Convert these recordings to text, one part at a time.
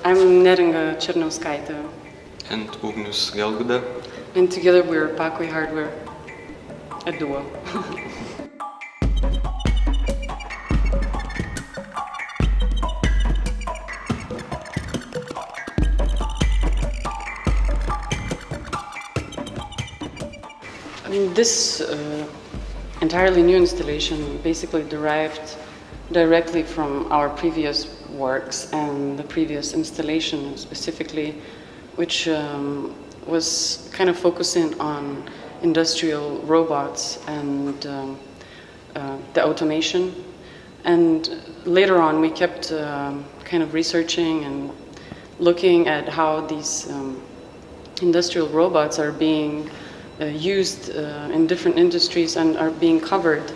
I'm Neringa Chernovskaite. And Ugnius Gelguda. And together we're Pakui Hardware, a duo. This entirely new installation basically derived directly from our previous works and the previous installation specifically, which was kind of focusing on industrial robots and the automation. And later on we kept kind of researching and looking at how these industrial robots are being used in different industries and are being covered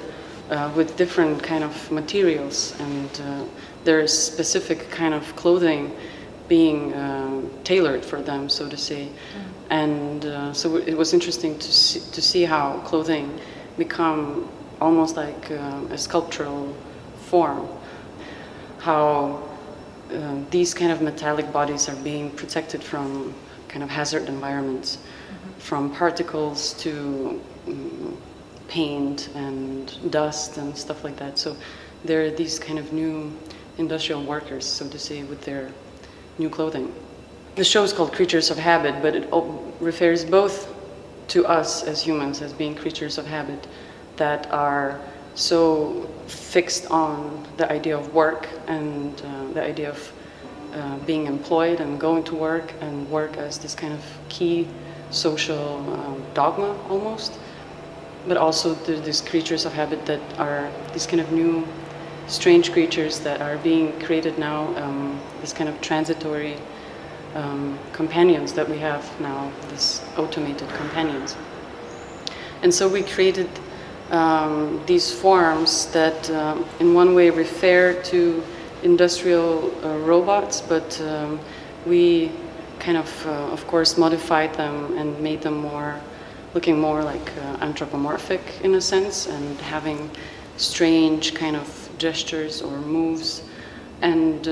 with different kind of materials, and there is specific kind of clothing being tailored for them, so to say. And so it was interesting to see how clothing become almost like a sculptural form, how these kind of metallic bodies are being protected from kind of hazard environments, from particles to paint and dust and stuff like that. So there are these kind of new industrial workers, so to say, with their new clothing. The show is called Creatures of Habit, but it refers both to us as humans as being creatures of habit that are so fixed on the idea of work and the idea of being employed and going to work and work as this kind of key social dogma almost, but also these creatures of habit that are these kind of new strange creatures that are being created now, this kind of transitory companions that we have now, these automated companions. And so we created these forms that in one way refer to industrial robots, but we kind of course modified them and made them looking more like anthropomorphic in a sense, and having strange kind of gestures or moves. And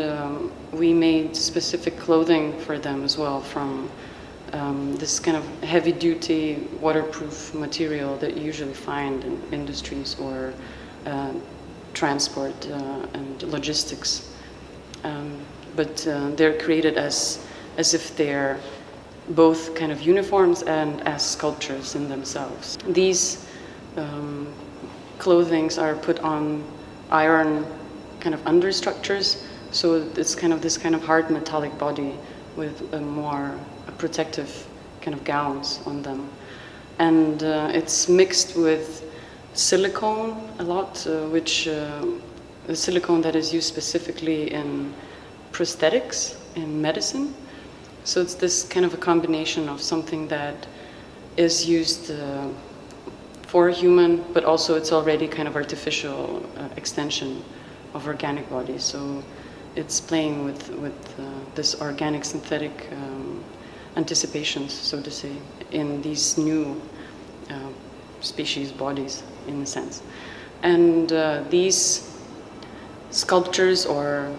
we made specific clothing for them as well from this kind of heavy-duty waterproof material that you usually find in industries or transport and logistics. But they're created as if they're both kind of uniforms and as sculptures in themselves. These clothings are put on iron kind of understructures, so it's kind of this kind of hard metallic body with more protective kind of gowns on them. And it's mixed with silicone a lot, which the silicone that is used specifically in prosthetics, in medicine. So it's this kind of a combination of something that is used for human, but also it's already kind of artificial extension of organic bodies. So it's playing with this organic synthetic anticipations, so to say, in these new species bodies, in a sense. And these sculptures or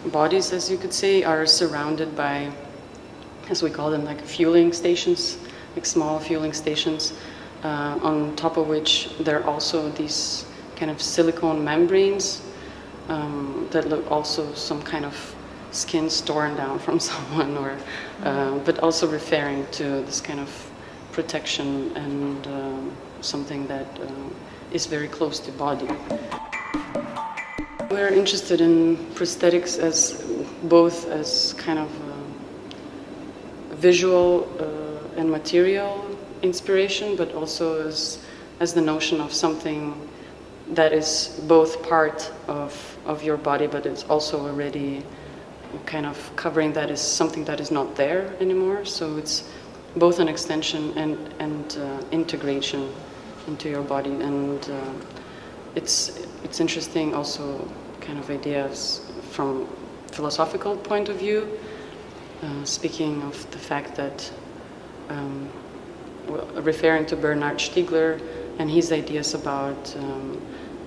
bodies, as you could say, are surrounded by, as we call them, like fueling stations, like small fueling stations, on top of which there are also these kind of silicone membranes that look also some kind of skin torn down from someone, or but also referring to this kind of protection and something that is very close to body. We're interested in prosthetics as both as kind of visual and material inspiration, but also as the notion of something that is both part of your body, but it's also already kind of covering that is something that is not there anymore. So it's both an extension and integration into your body. And it's interesting also kind of ideas from philosophical point of view, speaking of the fact that referring to Bernard Stiegler and his ideas about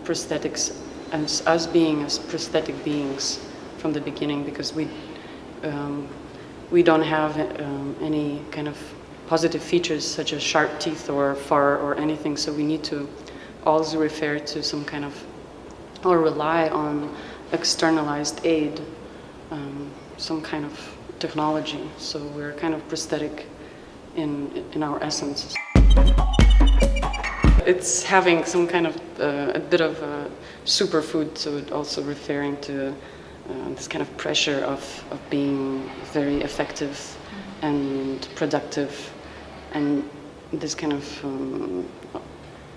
prosthetics as us being as prosthetic beings from the beginning, because we we don't have any kind of positive features such as sharp teeth or fur or anything, so we need to also refer to some kind of, or rely on externalized aid, some kind of technology. So we're kind of prosthetic in our essence. It's having some kind of a bit of a superfood, so it also referring to this kind of pressure of being very effective and productive, and this kind of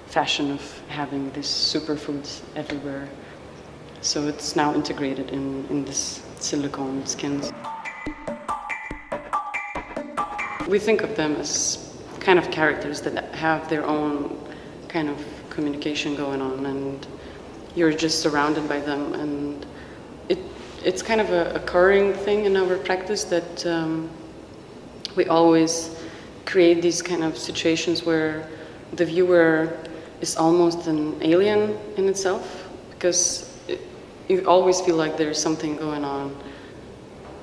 fashion of having these superfoods everywhere. So it's now integrated in this silicone skins. We think of them as kind of characters that have their own kind of communication going on, and you're just surrounded by them, and it's kind of a occurring thing in our practice that we always create these kind of situations where the viewer is almost an alien in itself, because you always feel like there's something going on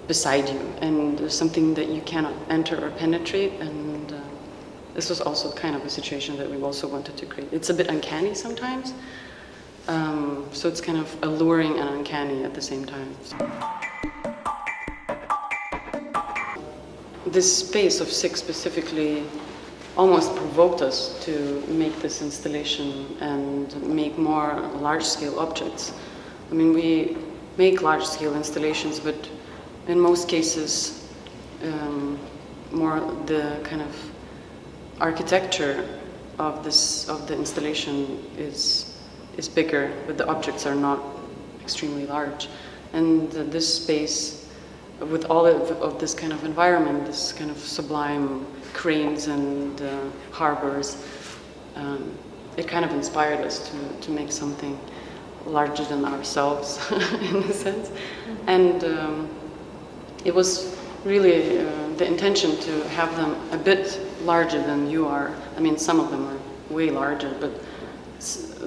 beside you, and there's something that you cannot enter or penetrate, and this was also kind of a situation that we also wanted to create. It's a bit uncanny sometimes, so it's kind of alluring and uncanny at the same time. This space of SIC specifically almost provoked us to make this installation and make more large-scale objects. I mean, we make large-scale installations, but in most cases, more the kind of architecture of the installation is bigger, but the objects are not extremely large. And this space, with all of this kind of environment, this kind of sublime cranes and harbors, it kind of inspired us to make something larger than ourselves, in a sense. And it was really the intention to have them a bit larger than you are. I mean, some of them are way larger, but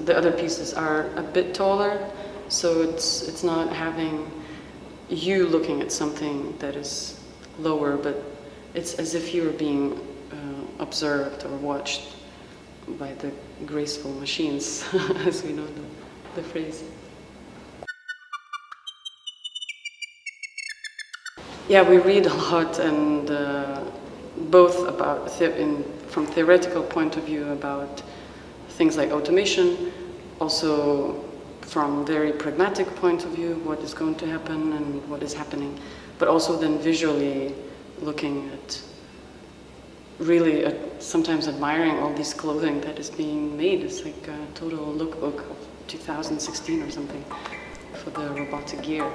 the other pieces are a bit taller, so it's not having you looking at something that is lower, but it's as if you were being observed or watched by the graceful machines, as we know the phrase. Yeah, we read a lot, and both about from theoretical point of view about things like automation, also from very pragmatic point of view, what is going to happen and what is happening, but also then visually looking at, really sometimes admiring all this clothing that is being made. It's like a total lookbook of 2016 or something for the robotic gear.